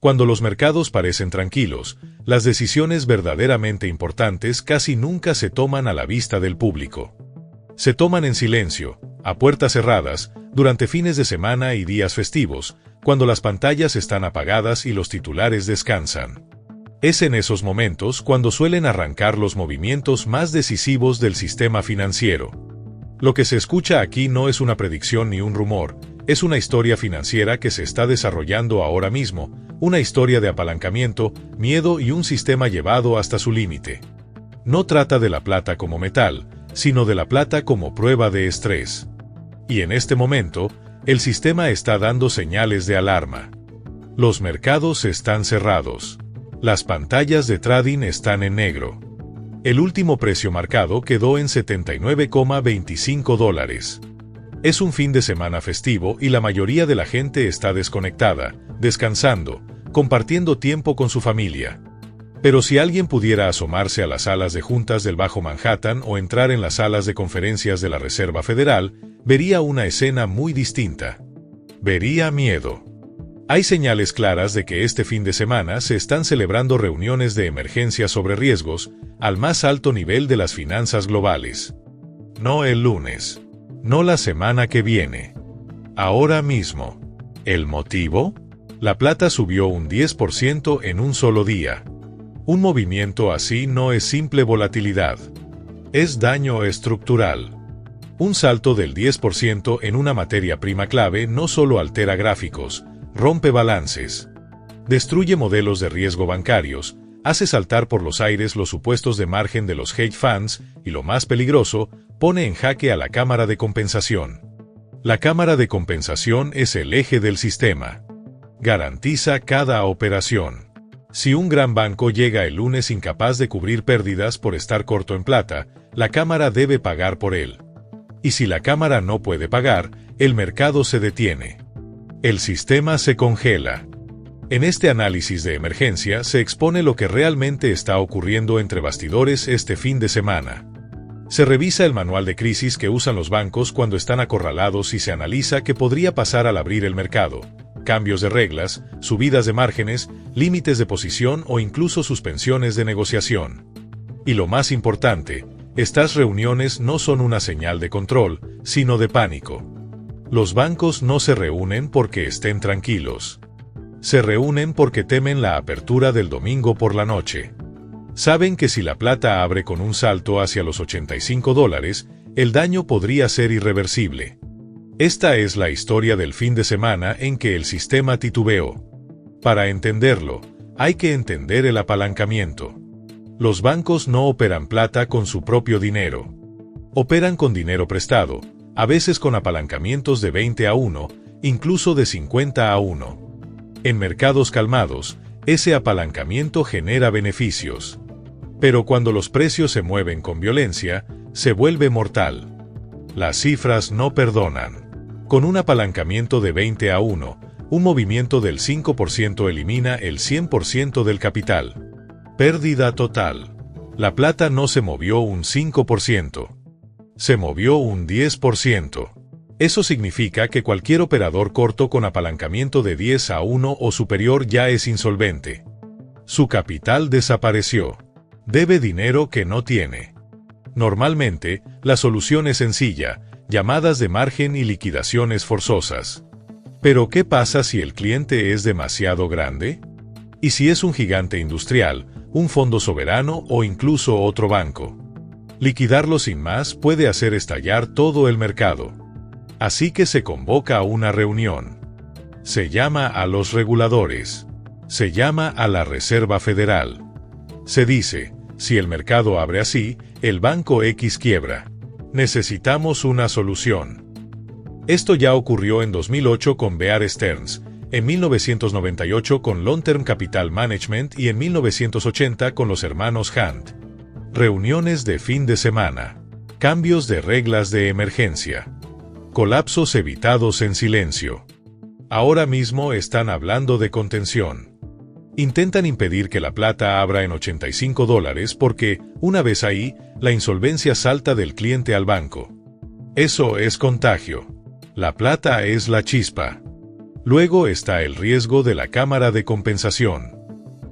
Cuando los mercados parecen tranquilos, las decisiones verdaderamente importantes casi nunca se toman a la vista del público. Se toman en silencio, a puertas cerradas, durante fines de semana y días festivos, cuando las pantallas están apagadas y los titulares descansan. Es en esos momentos cuando suelen arrancar los movimientos más decisivos del sistema financiero. Lo que se escucha aquí no es una predicción ni un rumor, es una historia financiera que se está desarrollando ahora mismo, una historia de apalancamiento, miedo y un sistema llevado hasta su límite. No trata de la plata como metal, sino de la plata como prueba de estrés. Y en este momento, el sistema está dando señales de alarma. Los mercados están cerrados. Las pantallas de trading están en negro. El último precio marcado quedó en $79,25. Es un fin de semana festivo y la mayoría de la gente está desconectada, descansando, compartiendo tiempo con su familia. Pero si alguien pudiera asomarse a las salas de juntas del Bajo Manhattan o entrar en las salas de conferencias de la Reserva Federal, vería una escena muy distinta. Vería miedo. Hay señales claras de que este fin de semana se están celebrando reuniones de emergencia sobre riesgos, al más alto nivel de las finanzas globales. No el lunes. No la semana que viene. Ahora mismo. ¿El motivo? La plata subió un 10% en un solo día. Un movimiento así no es simple volatilidad. Es daño estructural. Un salto del 10% en una materia prima clave no solo altera gráficos, rompe balances. Destruye modelos de riesgo bancarios, hace saltar por los aires los supuestos de margen de los hedge funds y, lo más peligroso, pone en jaque a la cámara de compensación. La cámara de compensación es el eje del sistema. Garantiza cada operación. Si un gran banco llega el lunes incapaz de cubrir pérdidas por estar corto en plata, la cámara debe pagar por él. Y si la cámara no puede pagar, el mercado se detiene. El sistema se congela. En este análisis de emergencia se expone lo que realmente está ocurriendo entre bastidores este fin de semana. Se revisa el manual de crisis que usan los bancos cuando están acorralados y se analiza qué podría pasar al abrir el mercado: cambios de reglas, subidas de márgenes, límites de posición o incluso suspensiones de negociación. Y lo más importante, estas reuniones no son una señal de control, sino de pánico. Los bancos no se reúnen porque estén tranquilos. Se reúnen porque temen la apertura del domingo por la noche. Saben que si la plata abre con un salto hacia los $85, el daño podría ser irreversible. Esta es la historia del fin de semana en que el sistema titubeó. Para entenderlo, hay que entender el apalancamiento. Los bancos no operan plata con su propio dinero. Operan con dinero prestado, a veces con apalancamientos de 20-1, incluso de 50-1. En mercados calmados, ese apalancamiento genera beneficios. Pero cuando los precios se mueven con violencia, se vuelve mortal. Las cifras no perdonan. Con un apalancamiento de 20-1, un movimiento del 5% elimina el 100% del capital. Pérdida total. La plata no se movió un 5%. Se movió un 10%. Eso significa que cualquier operador corto con apalancamiento de 10-1 o superior ya es insolvente. Su capital desapareció. Debe dinero que no tiene. Normalmente, la solución es sencilla: llamadas de margen y liquidaciones forzosas. Pero ¿qué pasa si el cliente es demasiado grande? ¿Y si es un gigante industrial, un fondo soberano o incluso otro banco? Liquidarlo sin más puede hacer estallar todo el mercado. Así que se convoca a una reunión. Se llama a los reguladores. Se llama a la Reserva Federal. Se dice: si el mercado abre así, el banco X quiebra. Necesitamos una solución. Esto ya ocurrió en 2008 con Bear Stearns, en 1998 con Long Term Capital Management y en 1980 con los hermanos Hunt. Reuniones de fin de semana. Cambios de reglas de emergencia. Colapsos evitados en silencio. Ahora mismo están hablando de contención. Intentan impedir que la plata abra en $85 porque, una vez ahí, la insolvencia salta del cliente al banco. Eso es contagio. La plata es la chispa. Luego está el riesgo de la Cámara de Compensación.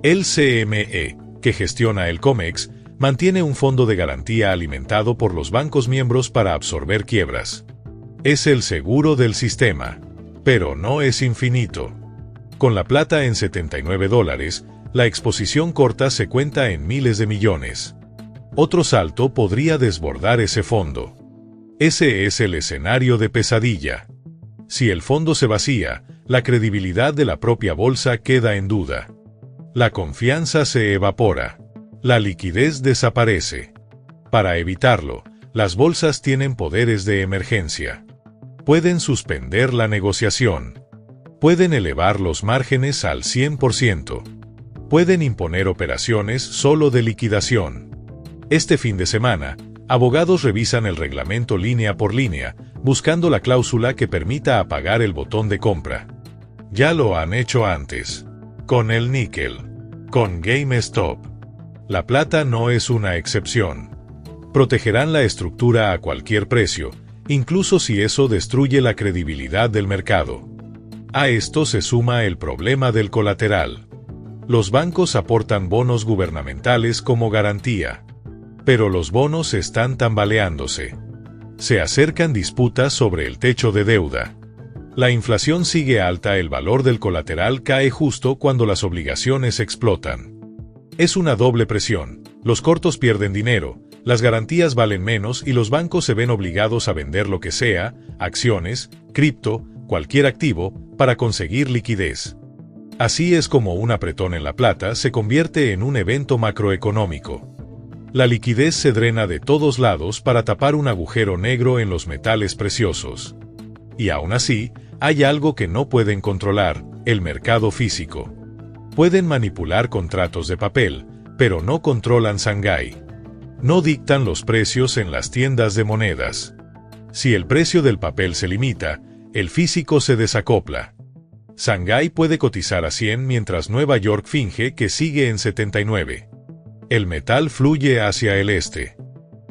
El CME, que gestiona el COMEX, mantiene un fondo de garantía alimentado por los bancos miembros para absorber quiebras. Es el seguro del sistema, pero no es infinito. Con la plata en $79, la exposición corta se cuenta en miles de millones. Otro salto podría desbordar ese fondo. Ese es el escenario de pesadilla. Si el fondo se vacía, la credibilidad de la propia bolsa queda en duda. La confianza se evapora. La liquidez desaparece. Para evitarlo, las bolsas tienen poderes de emergencia. Pueden suspender la negociación. Pueden elevar los márgenes al 100%. Pueden imponer operaciones solo de liquidación. Este fin de semana, abogados revisan el reglamento línea por línea, buscando la cláusula que permita apagar el botón de compra. Ya lo han hecho antes. Con el níquel. Con GameStop. La plata no es una excepción. Protegerán la estructura a cualquier precio, incluso si eso destruye la credibilidad del mercado. A esto se suma el problema del colateral. Los bancos aportan bonos gubernamentales como garantía. Pero los bonos están tambaleándose. Se acercan disputas sobre el techo de deuda. La inflación sigue alta, el valor del colateral cae justo cuando las obligaciones explotan. Es una doble presión. Los cortos pierden dinero, las garantías valen menos y los bancos se ven obligados a vender lo que sea, acciones, cripto, cualquier activo, para conseguir liquidez. Así es como un apretón en la plata se convierte en un evento macroeconómico. La liquidez se drena de todos lados para tapar un agujero negro en los metales preciosos. Y aún así, hay algo que no pueden controlar: el mercado físico. Pueden manipular contratos de papel, pero no controlan Shanghái. No dictan los precios en las tiendas de monedas. Si el precio del papel se limita, el físico se desacopla. Shanghái puede cotizar a 100 mientras Nueva York finge que sigue en 79. El metal fluye hacia el este.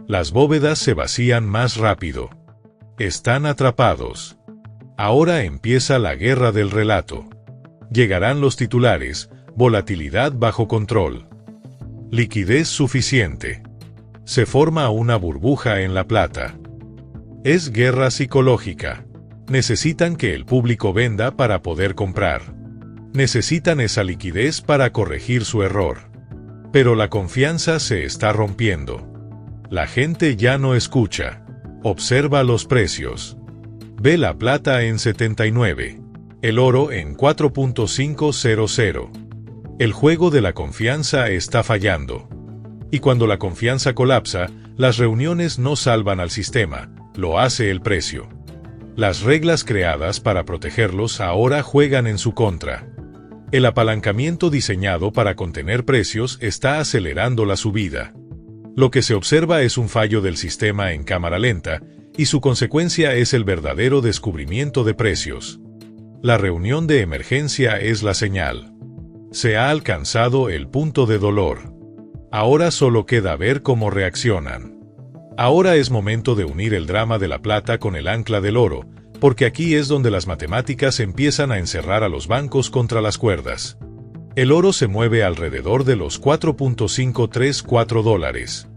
Las bóvedas se vacían más rápido. Están atrapados. Ahora empieza la guerra del relato. Llegarán los titulares: volatilidad bajo control. Liquidez suficiente. Se forma una burbuja en la plata. Es guerra psicológica. Necesitan que el público venda para poder comprar. Necesitan esa liquidez para corregir su error. Pero la confianza se está rompiendo. La gente ya no escucha. Observa los precios. Ve la plata en 79. El oro en 4.500. El juego de la confianza está fallando. Y cuando la confianza colapsa, las reuniones no salvan al sistema, lo hace el precio. Las reglas creadas para protegerlos ahora juegan en su contra. El apalancamiento diseñado para contener precios está acelerando la subida. Lo que se observa es un fallo del sistema en cámara lenta, y su consecuencia es el verdadero descubrimiento de precios. La reunión de emergencia es la señal. Se ha alcanzado el punto de dolor. Ahora solo queda ver cómo reaccionan. Ahora es momento de unir el drama de la plata con el ancla del oro, porque aquí es donde las matemáticas empiezan a encerrar a los bancos contra las cuerdas. El oro se mueve alrededor de los $4.534.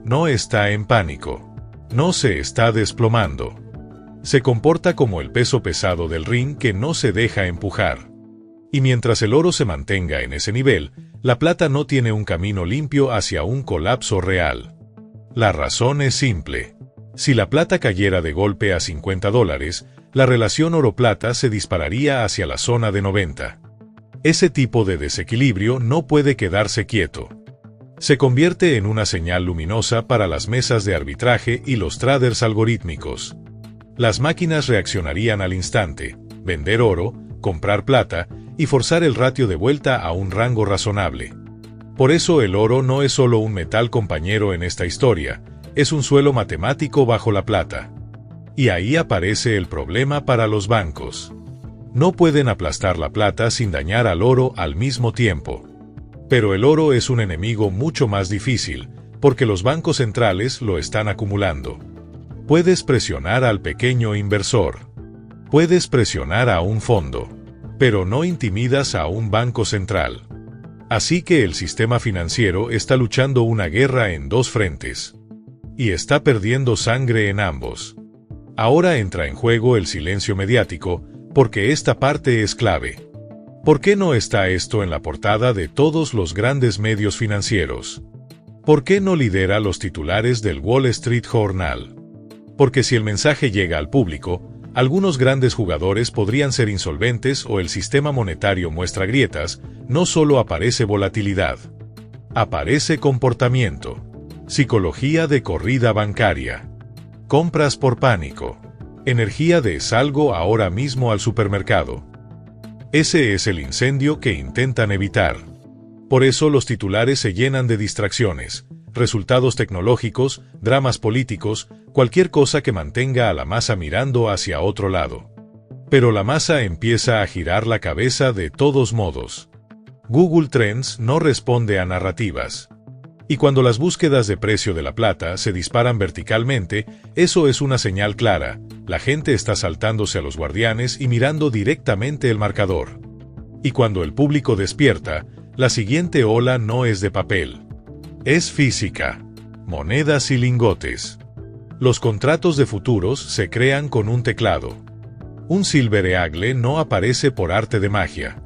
No está en pánico. No se está desplomando. Se comporta como el peso pesado del ring que no se deja empujar. Y mientras el oro se mantenga en ese nivel, la plata no tiene un camino limpio hacia un colapso real. La razón es simple. Si la plata cayera de golpe a $50, la relación oro-plata se dispararía hacia la zona de 90. Ese tipo de desequilibrio no puede quedarse quieto. Se convierte en una señal luminosa para las mesas de arbitraje y los traders algorítmicos. Las máquinas reaccionarían al instante: vender oro, comprar plata y forzar el ratio de vuelta a un rango razonable. Por eso el oro no es solo un metal compañero en esta historia, es un suelo matemático bajo la plata. Y ahí aparece el problema para los bancos. No pueden aplastar la plata sin dañar al oro al mismo tiempo. Pero el oro es un enemigo mucho más difícil, porque los bancos centrales lo están acumulando. Puedes presionar al pequeño inversor. Puedes presionar a un fondo. pero no intimidas a un banco central. Así que el sistema financiero está luchando una guerra en dos frentes. Y está perdiendo sangre en ambos. Ahora entra en juego el silencio mediático, porque esta parte es clave. ¿Por qué no está esto en la portada de todos los grandes medios financieros? ¿Por qué no lidera los titulares del Wall Street Journal? Porque si el mensaje llega al público, algunos grandes jugadores podrían ser insolventes o el sistema monetario muestra grietas, no solo aparece volatilidad. Aparece comportamiento. Psicología de corrida bancaria. Compras por pánico. Energía de salgo ahora mismo al supermercado. Ese es el incendio que intentan evitar. Por eso los titulares se llenan de distracciones, resultados tecnológicos, dramas políticos, cualquier cosa que mantenga a la masa mirando hacia otro lado. Pero la masa empieza a girar la cabeza de todos modos. Google Trends no responde a narrativas. Y cuando las búsquedas de precio de la plata se disparan verticalmente, eso es una señal clara. La gente está saltándose a los guardianes y mirando directamente el marcador. Y cuando el público despierta, la siguiente ola no es de papel. Es física. Monedas y lingotes. Los contratos de futuros se crean con un teclado. Un Silver Eagle no aparece por arte de magia.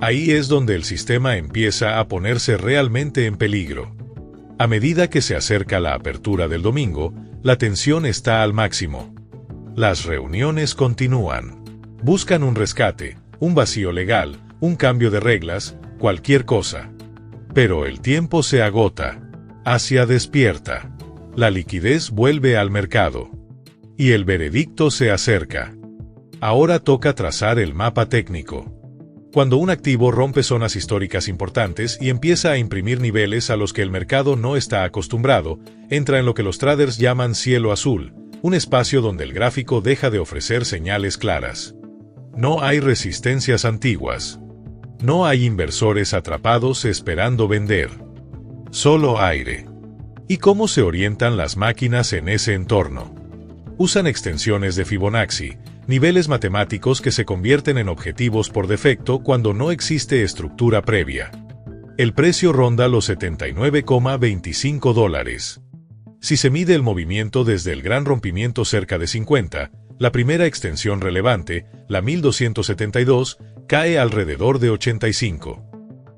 Ahí es donde el sistema empieza a ponerse realmente en peligro. A medida que se acerca la apertura del domingo, la tensión está al máximo. Las reuniones continúan. Buscan un rescate, un vacío legal, un cambio de reglas, cualquier cosa. Pero el tiempo se agota. Asia despierta. La liquidez vuelve al mercado. Y el veredicto se acerca. Ahora toca trazar el mapa técnico. Cuando un activo rompe zonas históricas importantes y empieza a imprimir niveles a los que el mercado no está acostumbrado, entra en lo que los traders llaman cielo azul, un espacio donde el gráfico deja de ofrecer señales claras. No hay resistencias antiguas. No hay inversores atrapados esperando vender. Solo aire. ¿Y cómo se orientan las máquinas en ese entorno? Usan extensiones de Fibonacci, niveles matemáticos que se convierten en objetivos por defecto cuando no existe estructura previa. El precio ronda los $79,25. Si se mide el movimiento desde el gran rompimiento cerca de 50, la primera extensión relevante, la 1272, cae alrededor de 85.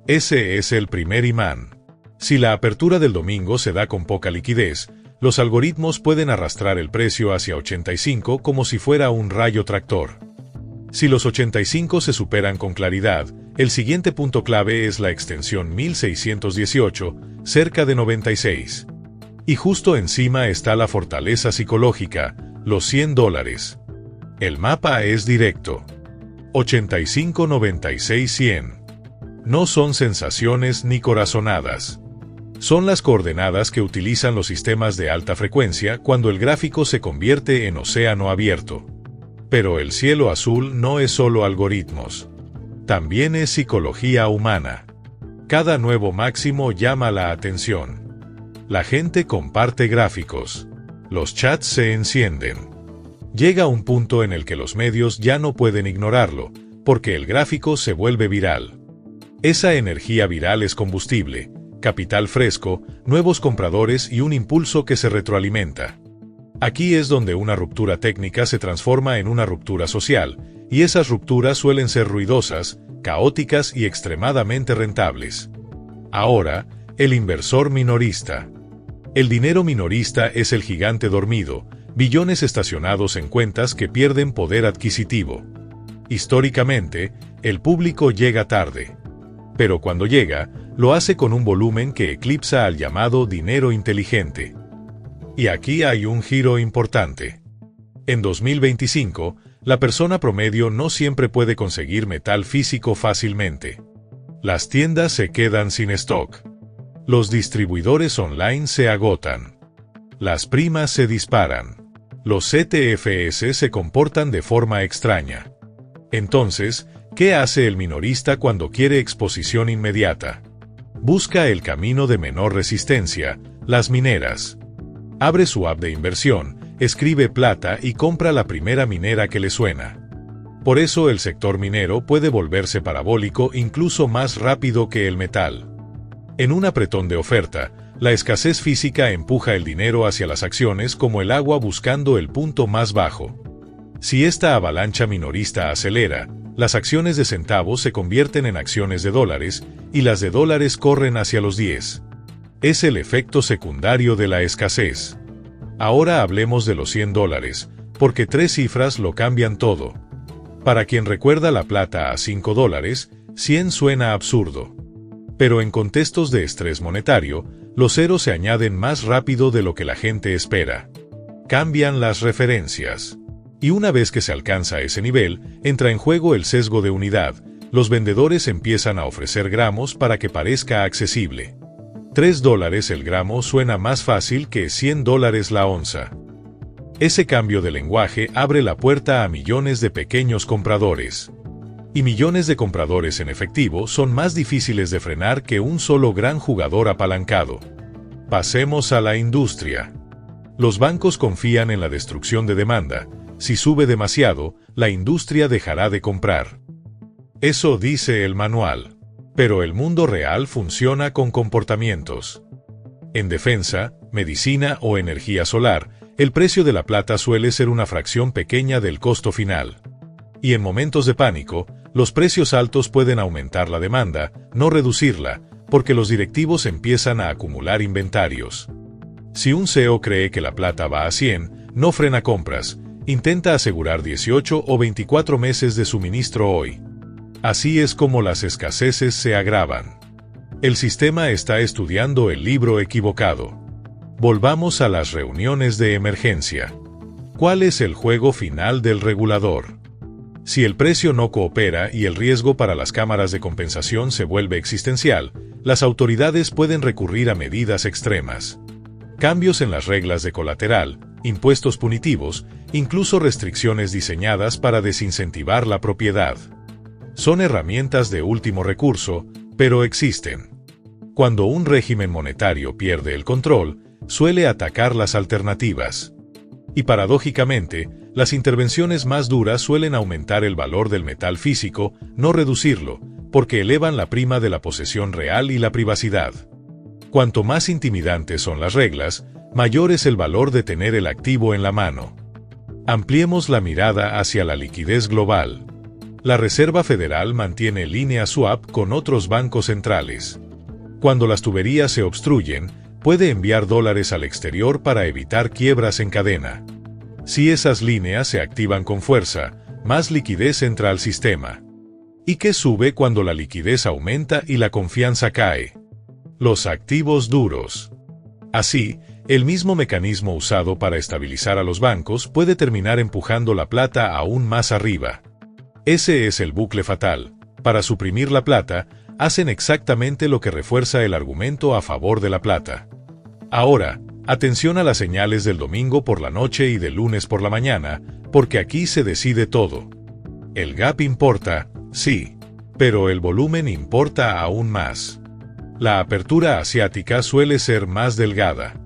Ese es el primer imán. Si la apertura del domingo se da con poca liquidez, los algoritmos pueden arrastrar el precio hacia 85 como si fuera un rayo tractor. Si los 85 se superan con claridad, el siguiente punto clave es la extensión 1618, cerca de 96. Y justo encima está la fortaleza psicológica, los $100. El mapa es directo. 85, 96, 100. No son sensaciones ni corazonadas. Son las coordenadas que utilizan los sistemas de alta frecuencia cuando el gráfico se convierte en océano abierto. Pero el cielo azul no es solo algoritmos. También es psicología humana. Cada nuevo máximo llama la atención. La gente comparte gráficos. Los chats se encienden. Llega un punto en el que los medios ya no pueden ignorarlo, porque el gráfico se vuelve viral. Esa energía viral es combustible, capital fresco, nuevos compradores y un impulso que se retroalimenta. Aquí es donde una ruptura técnica se transforma en una ruptura social, y esas rupturas suelen ser ruidosas, caóticas y extremadamente rentables. Ahora, el inversor minorista. El dinero minorista es el gigante dormido, billones estacionados en cuentas que pierden poder adquisitivo. Históricamente, el público llega tarde. Pero cuando llega, lo hace con un volumen que eclipsa al llamado dinero inteligente. Y aquí hay un giro importante. En 2025, la persona promedio no siempre puede conseguir metal físico fácilmente. Las tiendas se quedan sin stock. Los distribuidores online se agotan. Las primas se disparan. Los ETFs se comportan de forma extraña. Entonces, ¿qué hace el minorista cuando quiere exposición inmediata? Busca el camino de menor resistencia, las mineras. Abre su app de inversión, escribe plata y compra la primera minera que le suena. Por eso el sector minero puede volverse parabólico incluso más rápido que el metal. En un apretón de oferta, la escasez física empuja el dinero hacia las acciones como el agua buscando el punto más bajo. Si esta avalancha minorista acelera, las acciones de centavos se convierten en acciones de dólares y las de dólares corren hacia los 10. Es el efecto secundario de la escasez. Ahora hablemos de los 100 dólares, porque 3 cifras lo cambian todo. Para quien recuerda la plata a 5 dólares, 100 suena absurdo. Pero en contextos de estrés monetario, los ceros se añaden más rápido de lo que la gente espera. Cambian las referencias. Y una vez que se alcanza ese nivel, entra en juego el sesgo de unidad. Los vendedores empiezan a ofrecer gramos para que parezca accesible. 3 dólares el gramo suena más fácil que 100 dólares la onza. Ese cambio de lenguaje abre la puerta a millones de pequeños compradores. Y millones de compradores en efectivo son más difíciles de frenar que un solo gran jugador apalancado. Pasemos a la industria. Los bancos confían en la destrucción de demanda. Si sube demasiado, la industria dejará de comprar. Eso dice el manual. Pero el mundo real funciona con comportamientos. En defensa, medicina o energía solar, el precio de la plata suele ser una fracción pequeña del costo final. Y en momentos de pánico, los precios altos pueden aumentar la demanda, no reducirla, porque los directivos empiezan a acumular inventarios. Si un CEO cree que la plata va a 100, no frena compras, intenta asegurar 18 o 24 meses de suministro hoy. Así es como las escaseces se agravan. El sistema está estudiando el libro equivocado. Volvamos a las reuniones de emergencia. ¿Cuál es el juego final del regulador? Si el precio no coopera y el riesgo para las cámaras de compensación se vuelve existencial, las autoridades pueden recurrir a medidas extremas. Cambios en las reglas de colateral, impuestos punitivos, incluso restricciones diseñadas para desincentivar la propiedad. Son herramientas de último recurso, pero existen. Cuando un régimen monetario pierde el control, suele atacar las alternativas. Y paradójicamente, las intervenciones más duras suelen aumentar el valor del metal físico, no reducirlo, porque elevan la prima de la posesión real y la privacidad. Cuanto más intimidantes son las reglas, mayor es el valor de tener el activo en la mano. Ampliemos la mirada hacia la liquidez global. La Reserva Federal mantiene línea swap con otros bancos centrales. Cuando las tuberías se obstruyen, puede enviar dólares al exterior para evitar quiebras en cadena. Si esas líneas se activan con fuerza, más liquidez entra al sistema. ¿Y qué sube cuando la liquidez aumenta y la confianza cae? Los activos duros. Así, el mismo mecanismo usado para estabilizar a los bancos puede terminar empujando la plata aún más arriba. Ese es el bucle fatal. Para suprimir la plata, hacen exactamente lo que refuerza el argumento a favor de la plata. Ahora, atención a las señales del domingo por la noche y del lunes por la mañana, porque aquí se decide todo. El gap importa, sí, pero el volumen importa aún más. La apertura asiática suele ser más delgada.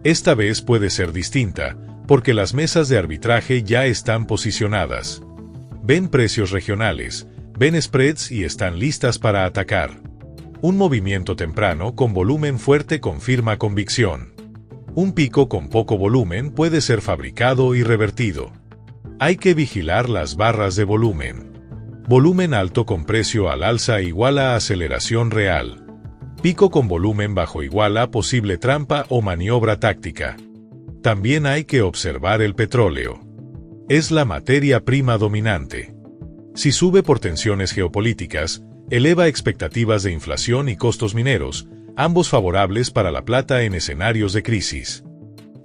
Esta vez puede ser distinta, porque las mesas de arbitraje ya están posicionadas. Ven precios regionales, ven spreads y están listas para atacar. Un movimiento temprano con volumen fuerte confirma convicción. Un pico con poco volumen puede ser fabricado y revertido. Hay que vigilar las barras de volumen. Volumen alto con precio al alza iguala aceleración real. Pico con volumen bajo iguala posible trampa o maniobra táctica. También hay que observar el petróleo. Es la materia prima dominante. Si sube por tensiones geopolíticas, eleva expectativas de inflación y costos mineros, ambos favorables para la plata en escenarios de crisis.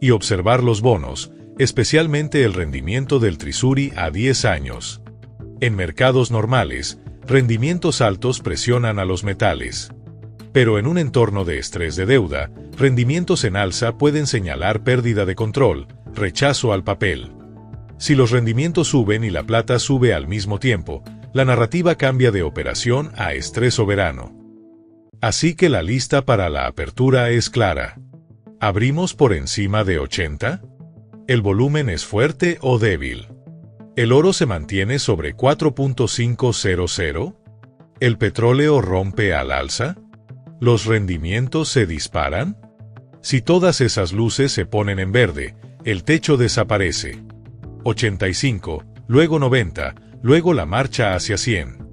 Y observar los bonos, especialmente el rendimiento del Treasury a 10 años. En mercados normales, rendimientos altos presionan a los metales. Pero en un entorno de estrés de deuda, rendimientos en alza pueden señalar pérdida de control, rechazo al papel. Si los rendimientos suben y la plata sube al mismo tiempo, la narrativa cambia de operación a estrés soberano. Así que la lista para la apertura es clara. ¿Abrimos por encima de 80? ¿El volumen es fuerte o débil? ¿El oro se mantiene sobre 4.500? ¿El petróleo rompe al alza? ¿Los rendimientos se disparan? Si todas esas luces se ponen en verde, el techo desaparece. 85, luego 90, luego la marcha hacia 100.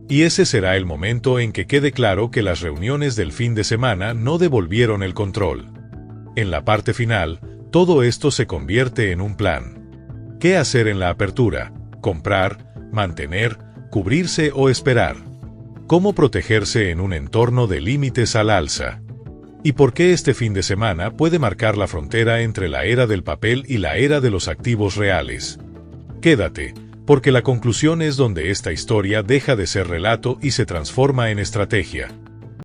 Y ese será el momento en que quede claro que las reuniones del fin de semana no devolvieron el control. En la parte final, todo esto se convierte en un plan. ¿Qué hacer en la apertura? ¿Comprar, mantener, cubrirse o esperar? ¿Cómo protegerse en un entorno de límites al alza? ¿Y por qué este fin de semana puede marcar la frontera entre la era del papel y la era de los activos reales? Quédate, porque la conclusión es donde esta historia deja de ser relato y se transforma en estrategia.